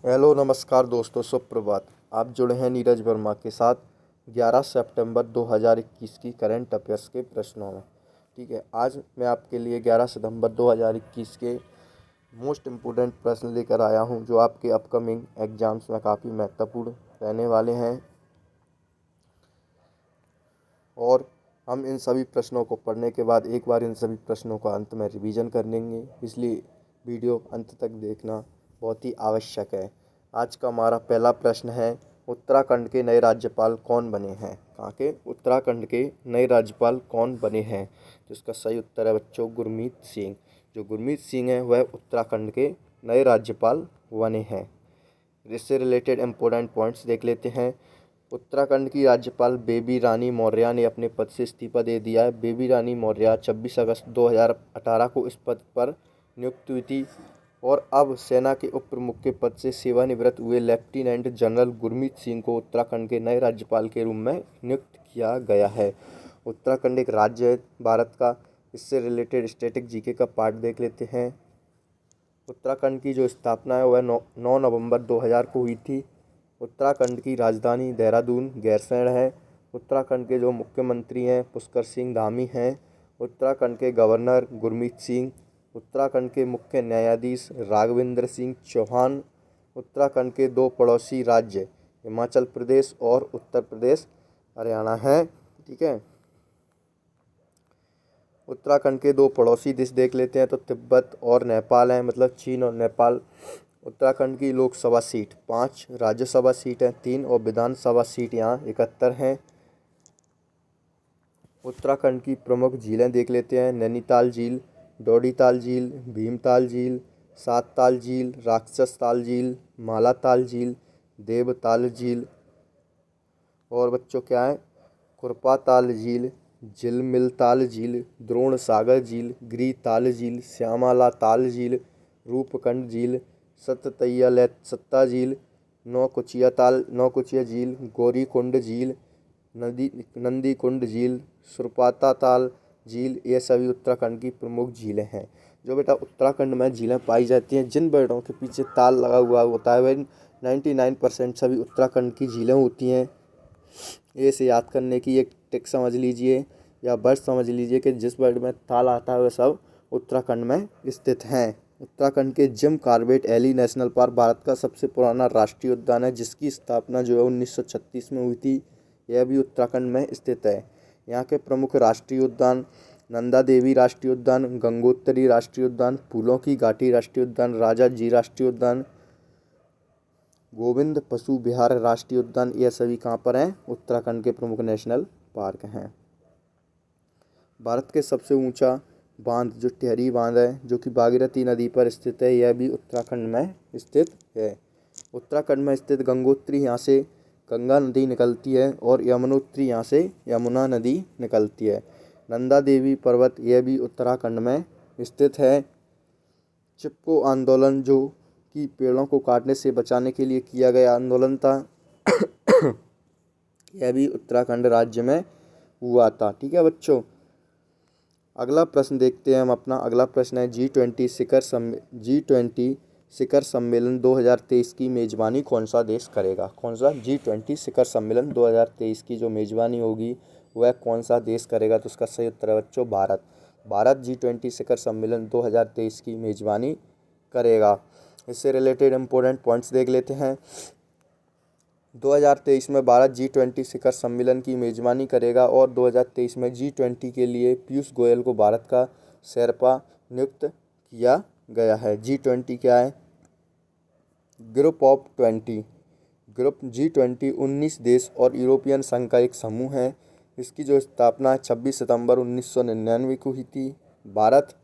Hello नमस्कार दोस्तों, सुप्रभात। आप जुड़े हैं नीरज वर्मा के साथ 11 सितंबर 2021 की करंट अफेयर्स के प्रश्नों में। ठीक है, आज मैं आपके लिए 11 सितंबर 2021 के मोस्ट इम्पोर्टेंट प्रश्न लेकर आया हूं, जो आपके अपकमिंग एग्जाम्स में काफ़ी महत्वपूर्ण रहने वाले हैं। और हम इन सभी प्रश्नों को पढ़ने के बाद एक बार इन सभी प्रश्नों का अंत में रिवीजन कर लेंगे, इसलिए वीडियो अंत तक देखना बहुत ही आवश्यक है। आज का हमारा पहला प्रश्न है, उत्तराखंड के नए राज्यपाल कौन बने हैं? कहाँ के? उत्तराखंड के नए राज्यपाल कौन बने हैं? तो इसका सही उत्तर है बच्चों, गुरमीत सिंह। जो गुरमीत सिंह हैं वह उत्तराखंड के नए राज्यपाल बने हैं। इससे रिलेटेड इम्पोर्टेंट पॉइंट्स देख लेते हैं। उत्तराखंड की राज्यपाल बेबी रानी मौर्य ने अपने पद से इस्तीफा दे दिया है। बेबी रानी मौर्य 26 अगस्त 2018 को इस पद पर नियुक्त हुई थी और अब सेना के उप प्रमुख के पद से सेवानिवृत्त हुए लेफ्टिनेंट जनरल गुरमीत सिंह को उत्तराखंड के नए राज्यपाल के रूप में नियुक्त किया गया है। उत्तराखंड एक राज्य है भारत का। इससे रिलेटेड स्टैटिक जीके का पार्ट देख लेते हैं। उत्तराखंड की जो स्थापना है वह 9 नवंबर 2000 को हुई थी। उत्तराखंड की राजधानी देहरादून गैरसैंण है। उत्तराखंड के जो मुख्यमंत्री हैं पुष्कर सिंह धामी हैं। उत्तराखंड के गवर्नर गुरमीत सिंह। उत्तराखंड के मुख्य न्यायाधीश राघवेंद्र सिंह चौहान। उत्तराखंड के दो पड़ोसी राज्य हिमाचल प्रदेश और उत्तर प्रदेश हरियाणा हैं। ठीक है, उत्तराखंड के दो पड़ोसी देश देख लेते हैं तो तिब्बत और नेपाल हैं, मतलब चीन और नेपाल। उत्तराखंड की लोकसभा सीट 5, राज्यसभा सीट हैं 3 और विधानसभा सीट यहाँ 71 हैं। उत्तराखंड की प्रमुख झीलें देख लेते हैं, नैनीताल झील, डोडीताल झील, भीमताल झील, सातताल झील, राक्षसताल झील, मालाताल झील, देवताल झील और बच्चों क्या है, कुरपाताल झील, झिलमिलताल झील, द्रोण सागर झील, गिरिताल झील, श्यामाला ताल झील, रूपकुंड झील, सत्ता झील, नौकुचिया झील, गौरीकुंड झील, नंदीकुंड झील, सुरपाता ताल झील, ये सभी उत्तराखंड की प्रमुख झीलें हैं। जो बेटा उत्तराखंड में झीलें पाई जाती हैं, जिन पेड़ों के पीछे ताल लगा हुआ होता है वह 99% सभी उत्तराखंड की झीलें होती हैं। ये से याद करने की एक ट्रिक समझ लीजिए या वर्ड समझ लीजिए कि जिस वर्ड में ताल आता है वह सब उत्तराखंड में स्थित हैं। उत्तराखंड के Jim Corbett valley national park Bharat का सबसे पुराना राष्ट्रीय उद्यान है, जिसकी स्थापना जो है 1936 में हुई थी। यह भी उत्तराखंड में स्थित है। यहाँ के प्रमुख राष्ट्रीय उद्यान नंदा देवी राष्ट्रीय उद्यान, गंगोत्री राष्ट्रीय उद्यान, फूलों की घाटी राष्ट्रीय उद्यान, राजा जी राष्ट्रीय उद्यान, गोविंद पशु विहार राष्ट्रीय उद्यान, यह सभी कहाँ पर हैं? उत्तराखंड के प्रमुख नेशनल पार्क हैं। भारत के सबसे ऊंचा बांध जो टिहरी बांध है, जो कि भागीरथी नदी पर स्थित है, यह भी उत्तराखंड में स्थित है। उत्तराखंड में स्थित गंगोत्री यहाँ से गंगा नदी निकलती है और यमुनोत्री यहाँ से यमुना नदी निकलती है। नंदा देवी पर्वत यह भी उत्तराखंड में स्थित है। चिपको आंदोलन जो कि पेड़ों को काटने से बचाने के लिए किया गया आंदोलन था यह भी उत्तराखंड राज्य में हुआ था। ठीक है बच्चों, अगला प्रश्न देखते हैं हम। अपना अगला प्रश्न है, G20 शिखर सम्मेलन 2023 की मेज़बानी कौन सा देश करेगा? कौन सा? G20 शिखर सम्मेलन 2023 की जो मेज़बानी होगी वह कौन सा देश करेगा? तो उसका सही उत्तर है बच्चों, भारत। भारत G20 शिखर सम्मेलन 2023 की मेज़बानी करेगा। इससे रिलेटेड इम्पोर्टेंट पॉइंट्स देख लेते हैं। 2023 में भारत G20 शिखर सम्मेलन की मेज़बानी करेगा और 2023 में G20 के लिए पीयूष गोयल को भारत का शेरपा नियुक्त किया गया है। G20 क्या है? Group of 20। ग्रुप G20 19 देश और यूरोपियन संघ का एक समूह है। इसकी जो स्थापना 26 सितंबर 1999 को हुई थी। भारत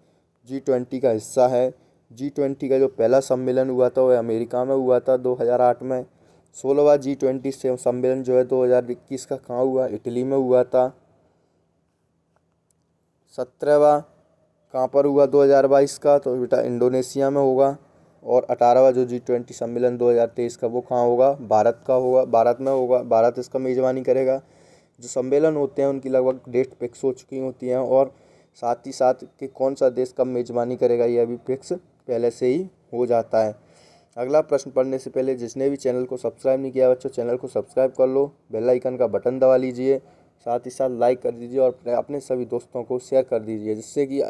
G20 का हिस्सा है। G20 का जो पहला सम्मेलन हुआ था वह अमेरिका में हुआ था 2008 में। 16वां G20 सम्मेलन जो है 2021 का कहाँ हुआ? इटली में हुआ था। 17वां कहाँ पर हुआ 2022 का? तो बेटा इंडोनेशिया में होगा। और 18वां जो G20 सम्मेलन 2023 का वो कहाँ होगा? भारत का होगा, भारत में होगा। भारत इसका मेज़बानी करेगा। जो सम्मेलन होते हैं उनकी लगभग डेट फिक्स हो चुकी होती हैं और साथ ही साथ कि कौन सा देश कब मेज़बानी करेगा यह भी फिक्स पहले से ही हो जाता है। अगला प्रश्न पढ़ने से पहले जिसने भी चैनल को सब्सक्राइब नहीं किया बच्चों, चैनल को सब्सक्राइब कर लो, बेल आइकन का बटन दबा लीजिए, साथ ही साथ लाइक कर दीजिए और अपने सभी दोस्तों को शेयर कर दीजिए, जिससे कि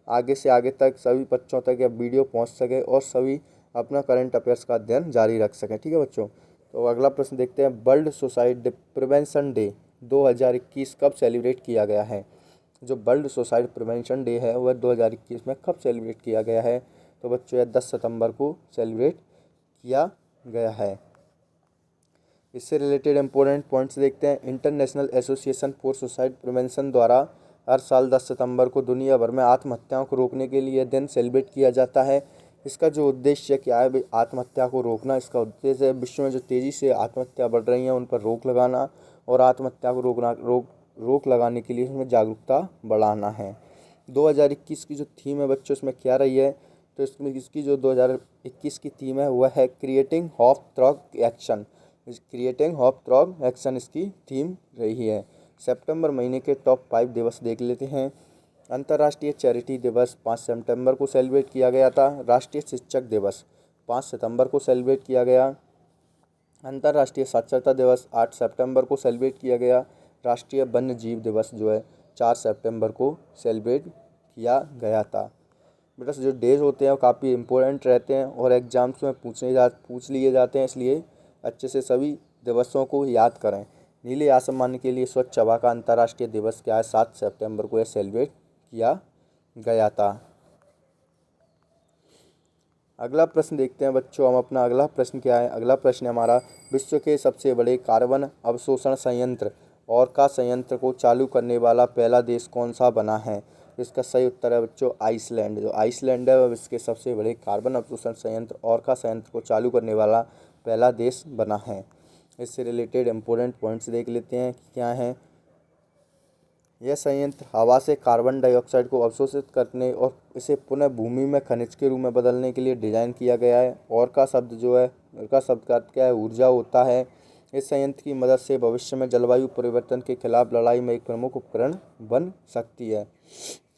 आगे से आगे तक सभी बच्चों तक यह वीडियो पहुंच सके और सभी अपना करंट अफेयर्स का अध्ययन जारी रख सकें। ठीक है बच्चों, तो अगला प्रश्न देखते हैं। वर्ल्ड सुसाइड प्रिवेंशन डे 2021 कब सेलिब्रेट किया गया है? जो वर्ल्ड सुसाइड प्रिवेंशन डे है वह 2021 में कब सेलिब्रेट किया गया है? तो बच्चों यह 10 सितंबर को सेलिब्रेट किया गया है। इससे रिलेटेड इम्पोर्टेंट पॉइंट्स देखते हैं। International association for suicide prevention द्वारा हर साल 10 सितंबर को दुनिया भर में आत्महत्याओं को रोकने के लिए दिन सेलिब्रेट किया जाता है। इसका जो उद्देश्य क्या है, आत्महत्या को रोकना। इसका उद्देश्य है विश्व में जो तेज़ी से आत्महत्या बढ़ रही हैं उन पर रोक लगाना और आत्महत्या को रोक लगाने के लिए इसमें जागरूकता बढ़ाना है। 2021 की जो थीम है बच्चों इसमें क्या रही है? तो इसकी जो 2021 की थीम है वह है creating hope through action. Creating hope through action इसकी थीम रही है। सितंबर महीने के टॉप 5 दिवस देख लेते हैं। अंतर्राष्ट्रीय चैरिटी दिवस 5 सितंबर को सेलिब्रेट किया गया था। राष्ट्रीय शिक्षक दिवस 5 सितंबर को सेलिब्रेट किया गया। अंतर्राष्ट्रीय साक्षरता दिवस 8 सितंबर को सेलिब्रेट किया गया। राष्ट्रीय वन्य जीव दिवस जो है 4 सितंबर को सेलिब्रेट किया गया था। बेटा जो डेज होते हैं वो काफ़ी इम्पोर्टेंट रहते हैं और एग्जाम्स में पूछ लिए जाते हैं, इसलिए अच्छे से सभी दिवसों को याद करें। नीले आसमान के लिए स्वच्छ हवा का अंतर्राष्ट्रीय दिवस क्या है? 7 सितंबर को यह सेलिब्रेट किया गया था। अगला प्रश्न देखते हैं बच्चों, हम अपना अगला प्रश्न क्या है? अगला प्रश्न हमारा, विश्व के सबसे बड़े कार्बन अवशोषण संयंत्र और का संयंत्र को चालू करने वाला पहला देश कौन सा बना है? इसका सही उत्तर है बच्चों आइसलैंड। जो आइसलैंड है वह विश्व के सबसे बड़े कार्बन अवशोषण संयंत्र और का संयंत्र को चालू करने वाला पहला देश बना है। इससे रिलेटेड इम्पोर्टेंट पॉइंट्स देख लेते हैं कि क्या हैं। यह संयंत्र हवा से कार्बन डाइऑक्साइड को अवशोषित करने और इसे पुनः भूमि में खनिज के रूप में बदलने के लिए डिज़ाइन किया गया है। और का शब्द जो है, और का शब्द का अर्थ क्या है? ऊर्जा होता है। इस संयंत्र की मदद से भविष्य में जलवायु परिवर्तन के खिलाफ लड़ाई में एक प्रमुख उपकरण बन सकती है।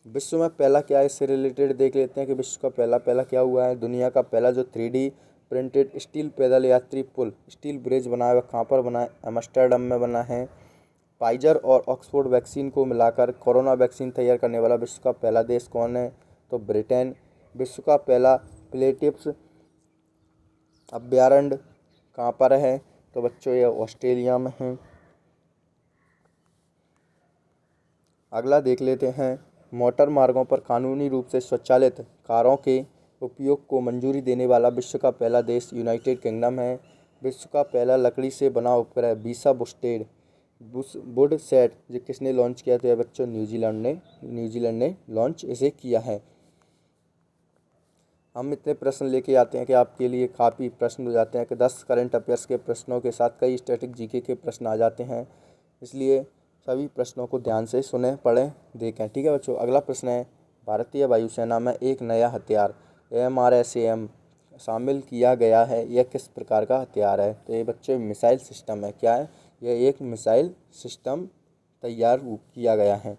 विश्व में पहला क्या है, इससे रिलेटेड देख लेते हैं कि विश्व का पहला क्या हुआ है। दुनिया का पहला जो 3D प्रिंटेड स्टील पैदल यात्री पुल स्टील ब्रिज बनाया हुआ कहाँ पर बना है? एम्स्टर्डम में बना है। फाइजर और ऑक्सफोर्ड वैक्सीन को मिलाकर कोरोना वैक्सीन तैयार करने वाला विश्व का पहला देश कौन है? तो ब्रिटेन। विश्व का पहला प्लेटिप्स अभयारण्य कहाँ पर है? तो बच्चों ये ऑस्ट्रेलिया में है। अगला देख लेते हैं। मोटर मार्गों पर कानूनी रूप से स्वचालित कारों के उपयोग को मंजूरी देने वाला विश्व का पहला देश यूनाइटेड किंगडम है। विश्व का पहला लकड़ी से बना उपग्रह वीसा वुड सेट ये किसने लॉन्च किया? तो बच्चों न्यूजीलैंड ने लॉन्च इसे किया है। हम इतने प्रश्न लेके आते हैं कि आपके लिए काफ़ी प्रश्न हो जाते हैं कि 10 करंट अफेयर्स के प्रश्नों के साथ कई स्टैटिक जीके के प्रश्न आ जाते हैं, इसलिए सभी प्रश्नों को ध्यान से सुने, पढ़ें, देखें। ठीक है बच्चों, अगला प्रश्न है, भारतीय वायुसेना में एक नया हथियार MRSAM शामिल किया गया है, यह किस प्रकार का हथियार है? तो ये बच्चों मिसाइल सिस्टम है। क्या है? यह एक मिसाइल सिस्टम तैयार किया गया है।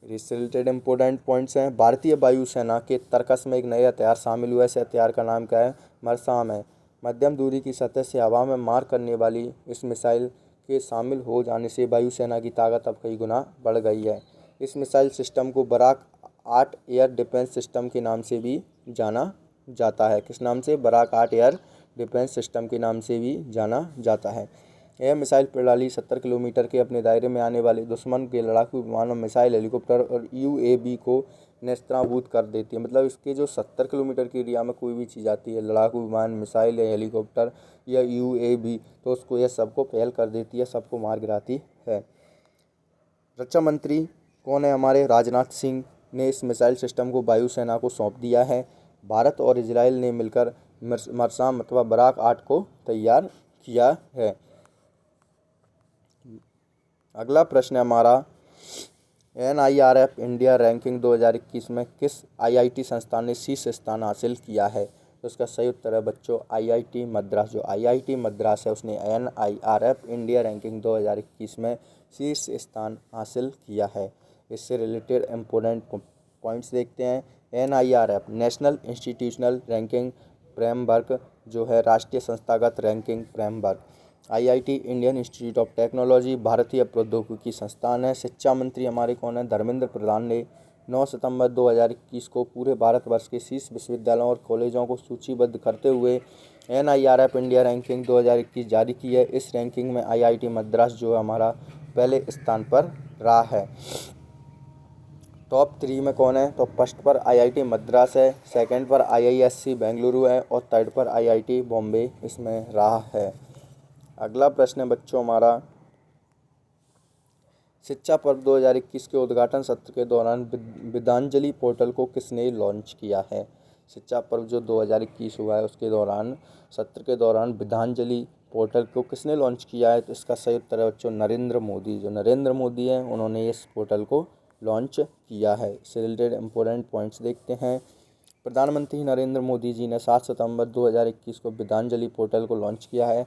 इससे रिलेटेड इम्पोर्टेंट पॉइंट्स हैं। भारतीय वायुसेना के तर्कस में एक नया हथियार शामिल हुआ है। इस हथियार का नाम क्या है? मरसाम है। मध्यम दूरी की सतह से हवा में मार करने वाली इस मिसाइल के शामिल हो जाने से वायुसेना की ताकत अब कई गुना बढ़ गई है। इस मिसाइल सिस्टम को बराक 8 एयर डिफेंस सिस्टम के नाम से भी जाना जाता है। किस नाम से? बराक 8 एयर डिफेंस सिस्टम के नाम से भी जाना जाता है। यह मिसाइल प्रणाली 70 किलोमीटर के अपने दायरे में आने वाले दुश्मन के लड़ाकू विमानों, मिसाइल, हेलीकॉप्टर और UAV को नेस्तनाबूद कर देती है। मतलब इसके जो 70 किलोमीटर के एरिया में कोई भी चीज़ आती है, लड़ाकू विमान, मिसाइल या हेलीकॉप्टर या UAV, तो उसको यह सबको फेल कर देती है, सबको मार गिराती है। रक्षा मंत्री कौन है हमारे? राजनाथ सिंह ने इस मिसाइल सिस्टम को वायुसेना को सौंप दिया है। भारत और इजराइल ने मिलकर मरसाम अथवा बराक 8 को तैयार किया है। अगला प्रश्न है हमारा, NIRF इंडिया रैंकिंग 2021 में किस IIT संस्थान ने शीर्ष स्थान हासिल किया है? तो इसका सही उत्तर है बच्चों IIT मद्रास। जो IIT मद्रास है उसने NIRF इंडिया रैंकिंग 2021 में शीर्ष स्थान हासिल किया है। इससे रिलेटेड इम्पोर्टेंट पॉइंट्स देखते हैं। NIRF national institutional ranking framework जो है राष्ट्रीय संस्थागत ranking framework. IIT Indian institute of technology भारतीय प्रौद्योगिकी संस्थान है। शिक्षा मंत्री हमारे कौन है? धर्मेंद्र प्रधान ने 9 सितंबर 2021 को पूरे भारतवर्ष के शीर्ष विश्वविद्यालयों और कॉलेजों को सूचीबद्ध करते हुए NIRF इंडिया रैंकिंग 2021 जारी की है। इस रैंकिंग में IIT मद्रास जो है हमारा पहले स्थान पर रहा है। टॉप 3 में कौन है? तो फर्स्ट पर IIT मद्रास है, सेकंड पर IISc बेंगलुरु है और थर्ड पर IIT बॉम्बे इसमें रहा है। अगला प्रश्न है बच्चों हमारा, शिक्षा पर्व 2021 के उद्घाटन सत्र के दौरान विद्यांजलि पोर्टल को किसने लॉन्च किया है? शिक्षा पर्व जो 2021 हुआ है उसके दौरान सत्र के दौरान विद्यांजलि पोर्टल को किसने लॉन्च किया है? तो इसका सही उत्तर है बच्चों नरेंद्र मोदी। जो नरेंद्र मोदी हैं उन्होंने इस पोर्टल को लॉन्च किया है। इससे रिलेटेड इंपॉर्टेंट पॉइंट्स देखते हैं। प्रधानमंत्री नरेंद्र मोदी जी ने 7 सितंबर 2021 को विद्यांजलि पोर्टल को लॉन्च किया है।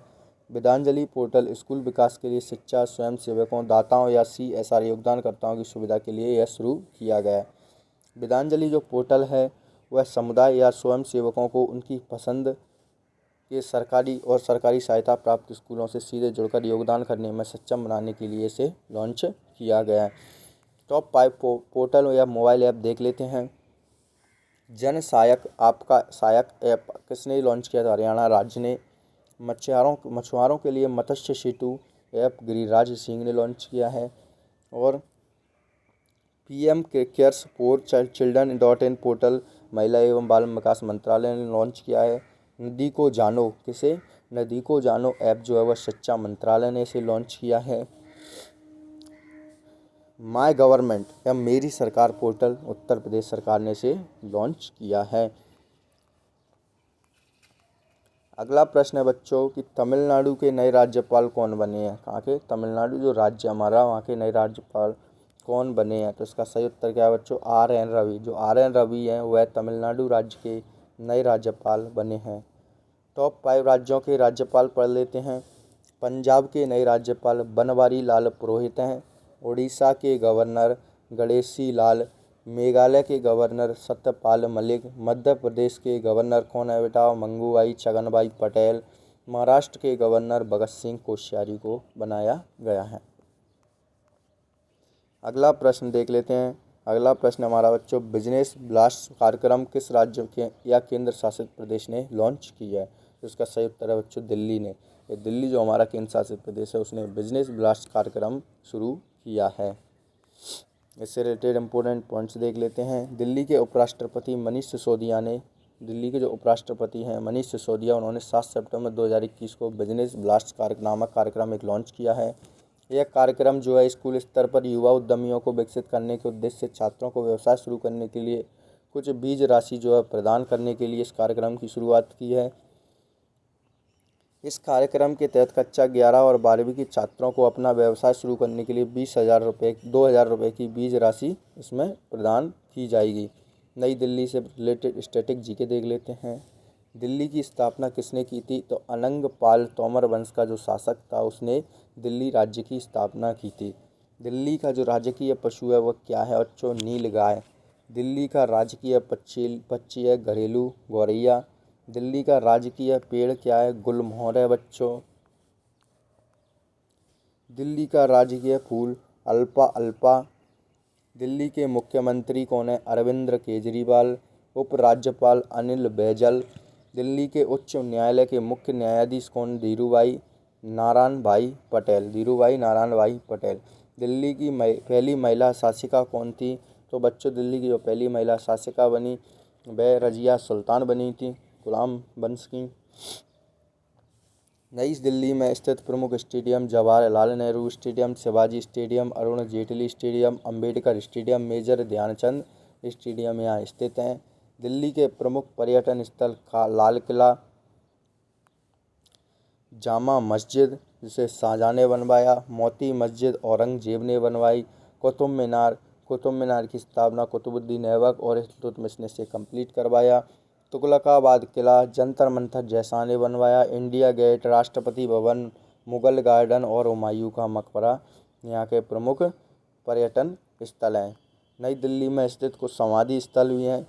विद्यांजलि पोर्टल स्कूल विकास के लिए शिक्षा स्वयंसेवकों, दाताओं या CSR योगदानकर्ताओं की सुविधा के लिए यह शुरू किया गया है। विद्यांजलि जो पोर्टल है वह समुदाय या स्वयंसेवकों को उनकी पसंद के सरकारी और सरकारी सहायता प्राप्त स्कूलों से सीधे जुड़कर योगदान करने में सक्षम बनाने के लिए इसे लॉन्च किया गया है। टॉप 5 पोर्टल या मोबाइल ऐप देख लेते हैं। जन सहायक आपका सहायक ऐप किसने लॉन्च किया था? हरियाणा राज्य ने। मछुआरों के लिए मत्स्य सेतु ऐप गिरिराज सिंह ने लॉन्च किया है। और PM केयर्स फॉर चिल्ड्रन.in पोर्टल महिला एवं बाल विकास मंत्रालय ने लॉन्च किया है। नदी को जानो किसे? नदी को जानो ऐप जो है वह शिक्षा मंत्रालय ने इसे लॉन्च किया है। माय गवर्नमेंट या मेरी सरकार पोर्टल उत्तर प्रदेश सरकार ने इसे लॉन्च किया है। अगला प्रश्न है बच्चों कि तमिलनाडु के नए राज्यपाल कौन बने हैं? कहाँ के? तमिलनाडु जो राज्य हमारा वहाँ के नए राज्यपाल कौन बने हैं? तो इसका सही उत्तर क्या है बच्चों? RN रवि। जो RN रवि हैं वह तमिलनाडु राज्य के नए राज्यपाल बने हैं। टॉप 5 राज्यों के राज्यपाल पढ़ लेते हैं। पंजाब के नए राज्यपाल बनवारी लाल पुरोहित हैं। उड़ीसा के गवर्नर गणेशी लाल, मेघालय के गवर्नर सत्यपाल मलिक, मध्य प्रदेश के गवर्नर कौन है बेटा? मंगूभाई छगनभाई पटेल, महाराष्ट्र के गवर्नर भगत सिंह कोश्यारी को बनाया गया है। अगला प्रश्न देख लेते हैं। अगला प्रश्न हमारा बच्चों, बिजनेस ब्लास्ट कार्यक्रम किस राज्य के या केंद्र शासित प्रदेश ने लॉन्च किया है? तो इसका सही उत्तर है बच्चों दिल्ली ने। ये दिल्ली जो हमारा केंद्र शासित प्रदेश है उसने बिजनेस ब्लास्ट कार्यक्रम शुरू किया है। इससे रिलेटेड इंपॉर्टेंट पॉइंट्स देख लेते हैं। दिल्ली के उपराष्ट्रपति मनीष सिसोदिया ने, दिल्ली के जो उपराष्ट्रपति हैं मनीष सिसोदिया, उन्होंने 7 सितंबर 2021 को बिजनेस ब्लास्ट नामक कार्यक्रम एक लॉन्च किया है। यह कार्यक्रम जो है स्कूल स्तर पर युवा उद्यमियों को विकसित करने के उद्देश्य से छात्रों को व्यवसाय शुरू करने के लिए कुछ बीज राशि जो है प्रदान करने के लिए इस कार्यक्रम की शुरुआत की है। इस कार्यक्रम के तहत कक्षा 11 और 12वीं के छात्रों को अपना व्यवसाय शुरू करने के लिए 2,000 रुपये की बीज राशि इसमें प्रदान की जाएगी। नई दिल्ली से रिलेटेड स्टैटिक जीके देख लेते हैं। दिल्ली की स्थापना किसने की थी? तो अनंग पाल तोमर वंश का जो शासक था उसने दिल्ली राज्य की स्थापना की थी। दिल्ली का जो राजकीय पशु है वह क्या है बच्चों? नीलगाय। दिल्ली का राजकीय पक्षी है घरेलू गौरैया। दिल्ली का राजकीय पेड़ क्या है? गुलमोहर है बच्चों। दिल्ली का राजकीय फूल अल्फा। दिल्ली के मुख्यमंत्री कौन है? अरविंद केजरीवाल। उपराज्यपाल अनिल बैजल। दिल्ली के उच्च न्यायालय के मुख्य न्यायाधीश कौन? धीरूभाई नारायण भाई पटेल। दिल्ली की पहली महिला शासिका कौन थी? तो बच्चों दिल्ली की जो पहली महिला शासिका बनी वह रजिया सुल्तान बनी थी, गुलाम वंश की। नई दिल्ली में स्थित प्रमुख stadium Jawaharlal Nehru stadium, Shivaji stadium, Arun Jaitley stadium, Ambedkar stadium, major Dhyanchand stadium यहाँ स्थित हैं। दिल्ली के प्रमुख पर्यटन स्थल का लाल किला, जामा मस्जिद जिसे शाहजहाँ ने बनवाया, मोती मस्जिद औरंगजेब ने बनवाई, कुतुब मीनार की स्थापना कुतुबुद्दीन ऐबक और इल्तुतमिश ने इसे कंप्लीट करवाया। तुगलकाबाद किला जंतर मंतर जैसा ने बनवाया। India gate, Rashtrapati Bhavan, Mughal garden और हुमायूं का मकबरा यहाँ के प्रमुख पर्यटन स्थल हैं। नई दिल्ली में स्थित कुछ समाधि स्थल भी हैं।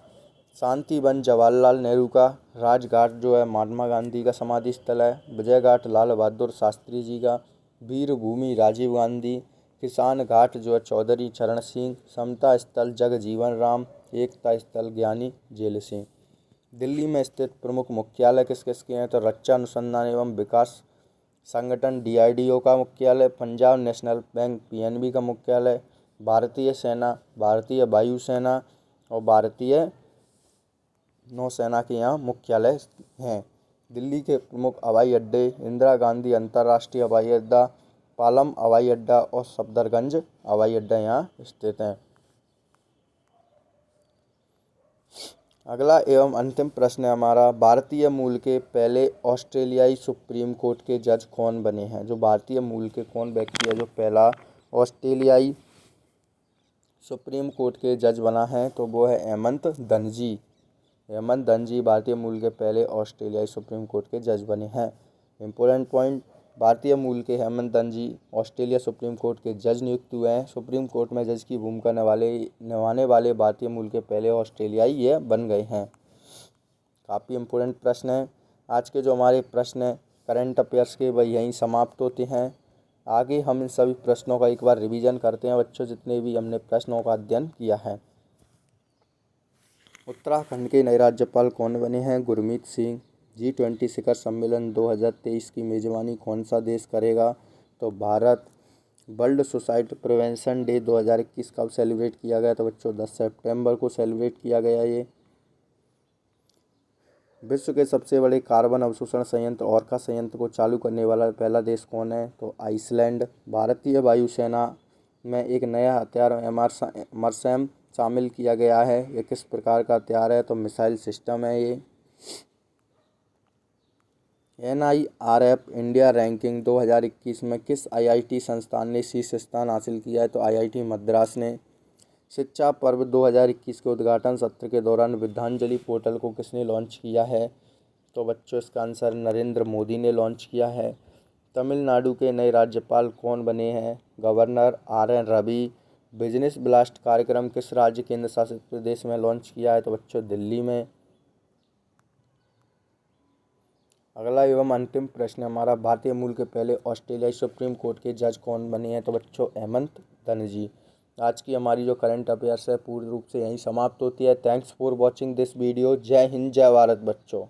शांति वन जवाहरलाल नेहरू का, राजघाट जो है महात्मा गांधी का समाधि स्थल है, विजय घाट लाल बहादुर शास्त्री जी का, वीर भूमि राजीव गांधी, किसान घाट जो है चौधरी चरण सिंह, समता स्थल जगजीवन राम, एकता स्थल ज्ञानी जेल सिंह। दिल्ली में स्थित प्रमुख मुख्यालय किस किस के हैं? तो रक्षा अनुसंधान एवं विकास संगठन DRDO का मुख्यालय, पंजाब नेशनल बैंक PNB का मुख्यालय, भारतीय सेना, भारतीय वायुसेना और भारतीय नौसेना के यहाँ मुख्यालय हैं। दिल्ली के प्रमुख हवाई अड्डे इंदिरा गांधी अंतर्राष्ट्रीय हवाई अड्डा, पालम हवाई अड्डा और सफदरगंज हवाई अड्डा यहाँ स्थित हैं। अगला एवं अंतिम प्रश्न है हमारा, भारतीय मूल के पहले ऑस्ट्रेलियाई सुप्रीम कोर्ट के जज कौन बने हैं? जो भारतीय मूल के कौन व्यक्ति है जो पहला ऑस्ट्रेलियाई सुप्रीम कोर्ट के जज बना है? तो वो है हेमंत दनजी। हेमंत दनजी भारतीय मूल के पहले ऑस्ट्रेलियाई सुप्रीम कोर्ट के जज बने हैं। इम्पोर्टेंट पॉइंट, भारतीय मूल के हेमंत दनजी ऑस्ट्रेलिया सुप्रीम कोर्ट के जज नियुक्त हुए हैं। सुप्रीम कोर्ट में जज की भूमिका निभाने वाले भारतीय मूल के पहले ऑस्ट्रेलियाई ये बन गए हैं। काफ़ी इम्पोर्टेंट प्रश्न है। आज के जो हमारे प्रश्न हैं करंट अफेयर्स के वह यहीं समाप्त होते हैं। आगे हम इन सभी प्रश्नों का एक बार रिवीजन करते हैं बच्चों, जितने भी हमने प्रश्नों का अध्ययन किया है। उत्तराखंड के नए राज्यपाल कौन बने हैं? गुरमीत सिंह। G20 शिखर सम्मेलन 2023 की मेज़बानी कौन सा देश करेगा? तो Bharat. World suicide prevention day 2021 कब सेलिब्रेट किया गया? तो बच्चों 10 सितंबर को सेलिब्रेट किया गया ये। विश्व के सबसे बड़े कार्बन अवशोषण संयंत्र ओरका संयंत्र को चालू करने वाला पहला देश कौन है? तो आइसलैंड। भारतीय वायुसेना में एक नया हथियार एमरसैम शामिल किया गया है। ये किस प्रकार का हथियार है? तो मिसाइल सिस्टम है ये। NIRF इंडिया रैंकिंग 2021 में किस IIT संस्थान ने शीर्ष स्थान हासिल किया है? तो IIT मद्रास ने। शिक्षा पर्व 2021 के उद्घाटन सत्र के दौरान विद्यांजलि पोर्टल को किसने लॉन्च किया है? तो बच्चों इसका आंसर नरेंद्र मोदी ने लॉन्च किया है। तमिलनाडु के नए राज्यपाल कौन बने हैं? Governor RN Ravi. Business blast कार्यक्रम किस राज्य केंद्र शासित प्रदेश में लॉन्च किया है? तो बच्चों दिल्ली में। अगला एवं अंतिम प्रश्न हमारा, भारतीय मूल के पहले ऑस्ट्रेलियाई सुप्रीम कोर्ट के जज कौन बने हैं? तो बच्चों हेमंत दनजी। आज की हमारी जो करंट अफेयर्स है पूर्ण रूप से यहीं समाप्त होती है। Thanks for watching this video. जय हिंद जय भारत बच्चों।